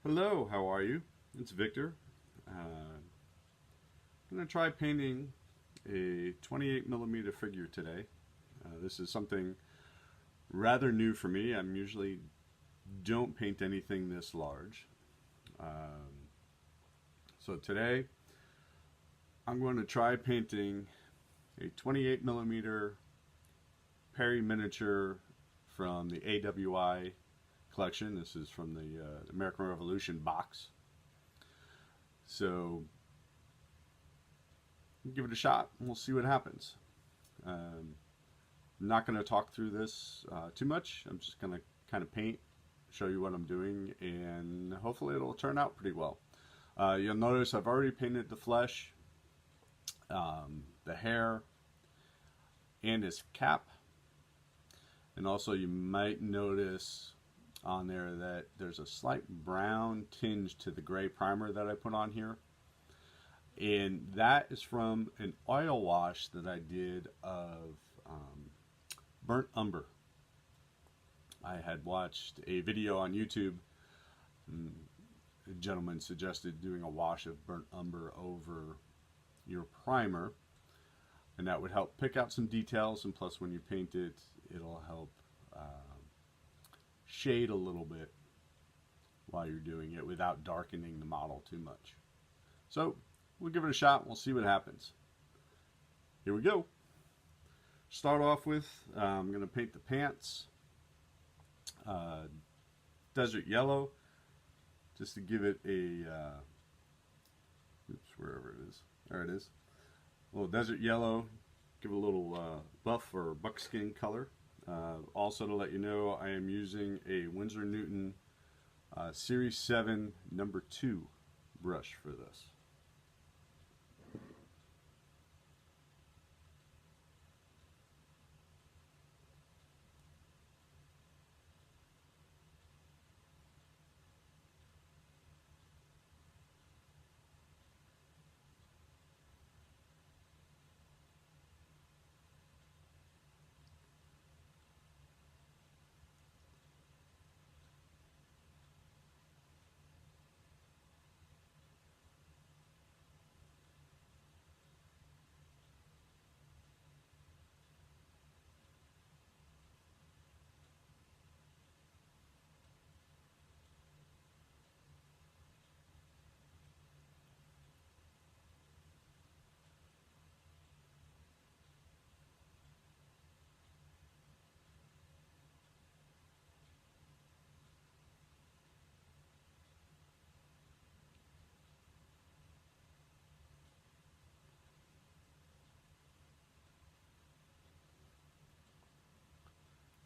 Hello, how are you? It's Victor. I'm going to try painting a 28mm figure today. This is something rather new for me. I usually don't paint anything this large. So today I'm going to try painting a 28mm Perry miniature from the AWI collection. This is from the American Revolution box. So give it a shot and we'll see what happens. I'm not going to talk through this too much. I'm just going to kind of paint, show you what I'm doing, and hopefully it'll turn out pretty well. You'll notice I've already painted the flesh, the hair, and his cap. And also you might notice on there that there's a slight brown tinge to the gray primer that I put on here. And that is from an oil wash that I did of burnt umber. I had watched a video on YouTube. A gentleman suggested doing a wash of burnt umber over your primer, and that would help pick out some details, and plus when you paint it, it'll help shade a little bit while you're doing it without darkening the model too much. So we'll give it a shot and we'll see what happens. Here we go. Start off with, I'm going to paint the pants desert yellow, just to give it a, oops, wherever it is, there it is, a little desert yellow, give it a little buff or buckskin color. Also to let you know, I am using a Winsor Newton Series 7 number 2 brush for this.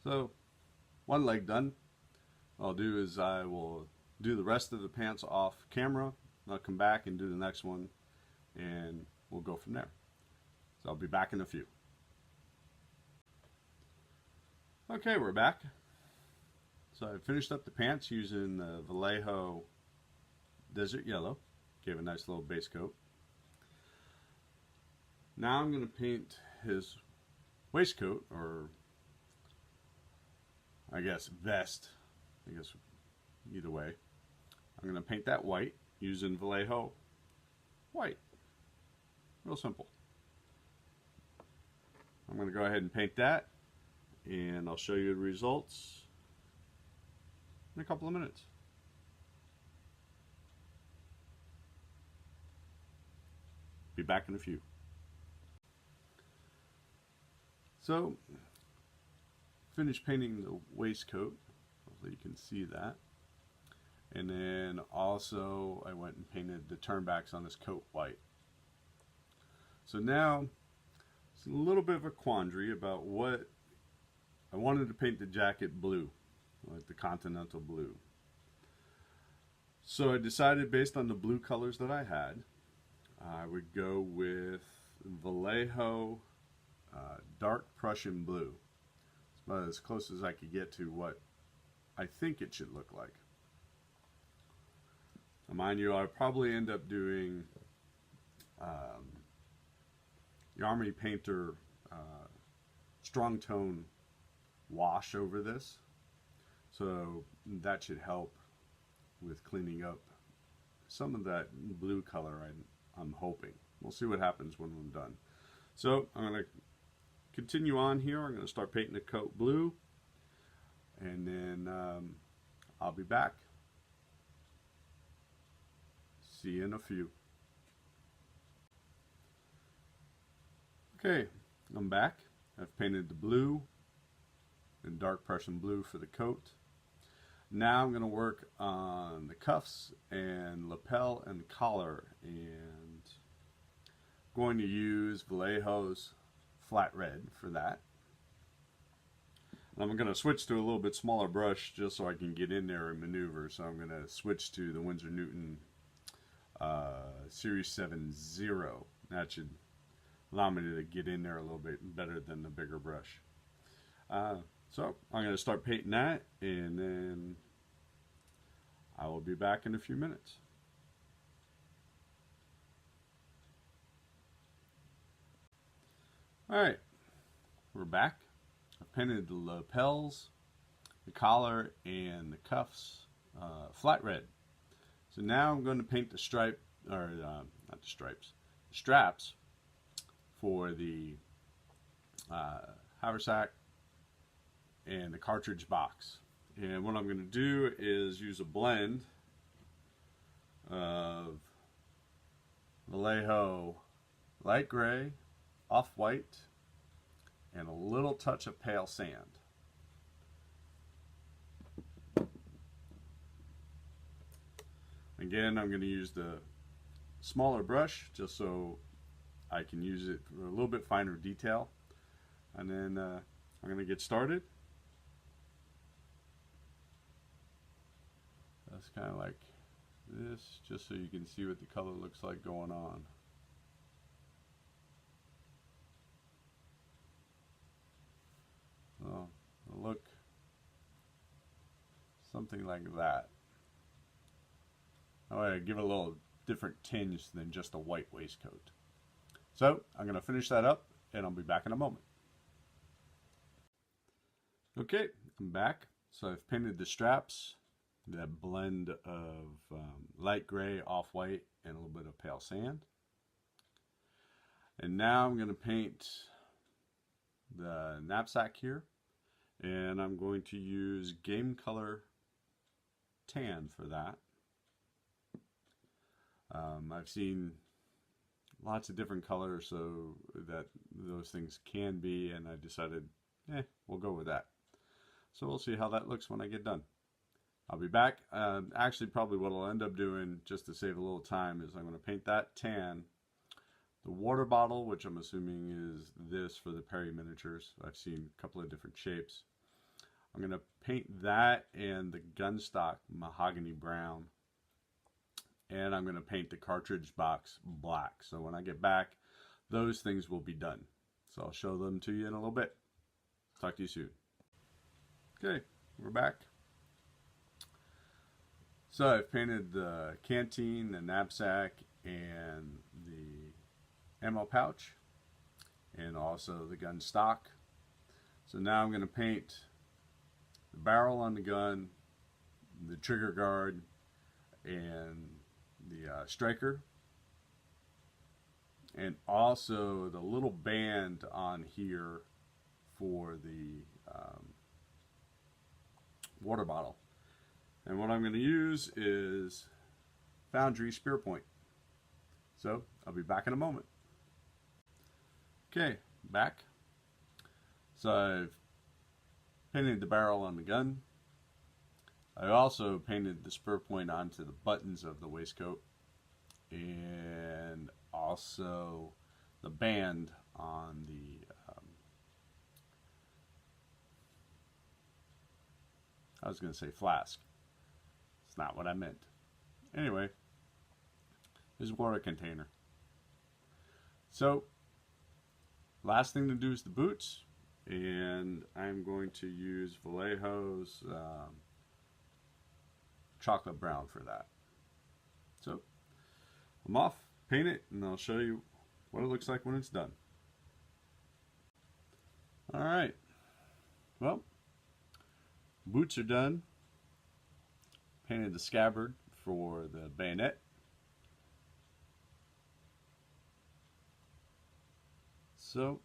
So one leg done. What I'll do is I will do the rest of the pants off camera. I'll come back and do the next one, and we'll go from there. So I'll be back in a few. Okay, we're back. So I finished up the pants using the Vallejo Desert Yellow. Gave a nice little base coat. Now I'm going to paint his waistcoat, or I guess vest, I guess either way. I'm going to paint that white using Vallejo white. Real simple. I'm going to go ahead and paint that, and I'll show you the results in a couple of minutes. Be back in a few. So, finished painting the waistcoat. Hopefully you can see that. And then also I went and painted the turnbacks on this coat white. So now it's a little bit of a quandary about what I wanted to paint the jacket blue, like the continental blue. So I decided, based on the blue colors that I had, I would go with Vallejo dark Prussian blue. It's about as close as I could get to what I think it should look like. Now, mind you, I'll probably end up doing the Army Painter strong tone wash over this, so that should help with cleaning up some of that blue color. I'm hoping. We'll see what happens when I'm done. So I'm going to continue on here. I'm going to start painting the coat blue, and then I'll be back. See you in a few. Okay, I'm back. I've painted the blue and dark Prussian blue for the coat. Now I'm going to work on the cuffs and lapel and collar, and going to use Vallejo's flat red for that. And I'm going to switch to a little bit smaller brush just so I can get in there and maneuver. So I'm going to switch to the Winsor Newton Series 7-0. That should allow me to get in there a little bit better than the bigger brush. So I'm going to start painting that, and then I will be back in a few minutes. Alright, we're back. I've painted the lapels, the collar, and the cuffs flat red. So now I'm going to paint the stripe, or not the stripes, the straps for the haversack and the cartridge box. And what I'm going to do is use a blend of Vallejo light gray, off-white, and a little touch of pale sand. Again, I'm going to use the smaller brush just so I can use it for a little bit finer detail. And then I'm going to get started. That's kind of like this, just so you can see what the color looks like going on. So it'll look something like that. That way I give it a little different tinge than just a white waistcoat. So I'm going to finish that up, and I'll be back in a moment. Okay, I'm back. So I've painted the straps, that blend of light gray, off-white, and a little bit of pale sand. And now I'm going to paint the knapsack here, and I'm going to use game color tan for that. I've seen lots of different colors so that those things can be, and I decided, we'll go with that. So we'll see how that looks when I get done. I'll be back. Actually, probably what I'll end up doing, just to save a little time, is I'm going to paint that tan. The water bottle, which I'm assuming is this for the Perry miniatures. I've seen a couple of different shapes. I'm going to paint that and the gun stock mahogany brown. And I'm going to paint the cartridge box black. So when I get back, those things will be done. So I'll show them to you in a little bit. Talk to you soon. Okay, we're back. So I've painted the canteen, the knapsack, and the ammo pouch, and also the gun stock. So now I'm going to paint the barrel on the gun, the trigger guard, and the striker, and also the little band on here for the water bottle. And what I'm going to use is Foundry spear point. So I'll be back in a moment. Okay, back. So I've painted the barrel on the gun. I also painted the spur point onto the buttons of the waistcoat, and also the band on the I was going to say flask. It's not what I meant. Anyway, this water container. So, last thing to do is the boots, and I'm going to use Vallejo's chocolate brown for that. So, I'm off, paint it, and I'll show you what it looks like when it's done. Alright, well, boots are done. painted the scabbard for the bayonet. So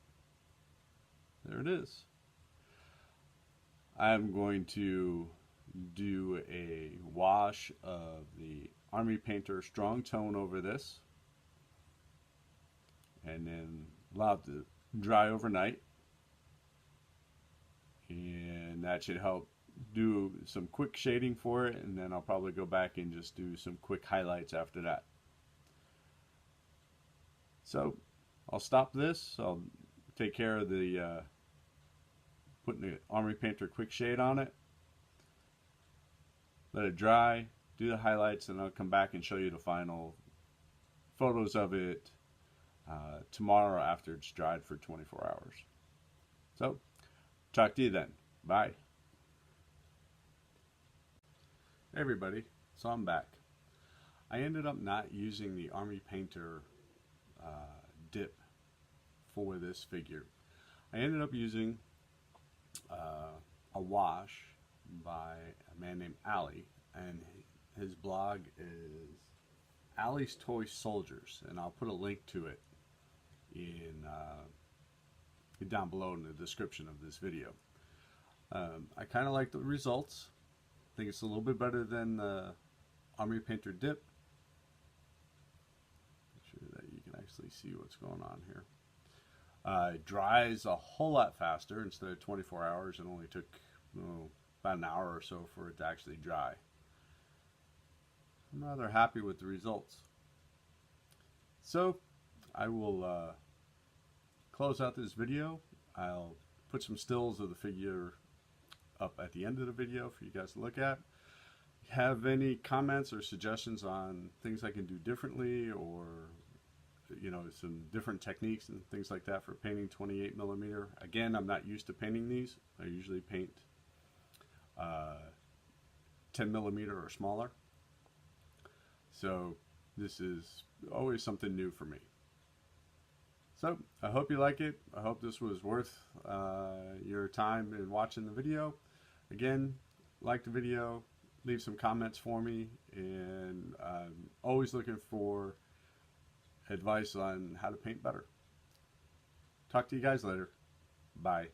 there it is. I'm going to do a wash of the Army Painter Strong Tone over this, and then allow it to dry overnight, and that should help do some quick shading for it, and then I'll probably go back and just do some quick highlights after that. So I'll stop this. I'll take care of the putting the Army Painter quick shade on it, let it dry, do the highlights, and I'll come back and show you the final photos of it tomorrow after it's dried for 24 hours. So talk to you then. Bye. Hey everybody, so I'm back. I ended up not using the Army Painter dip for this figure. I ended up using a wash by a man named Ali, and his blog is Ali's Toy Soldiers, and I'll put a link to it in down below in the description of this video. I kind of like the results. I think it's a little bit better than the Army Painter dip. Make sure that you can actually see what's going on here. It dries a whole lot faster. Instead of 24 hours, it only took about an hour or so for it to actually dry. I'm rather happy with the results. So I will close out this video. I'll put some stills of the figure up at the end of the video for you guys to look at. If you have any comments or suggestions on things I can do differently, or some different techniques and things like that for painting 28mm. Again, I'm not used to painting these. I usually paint 10mm or smaller. So this is always something new for me. So I hope you like it. I hope this was worth your time in watching the video. Again, like the video, leave some comments for me, and I'm always looking for advice on how to paint better. Talk to you guys later. Bye.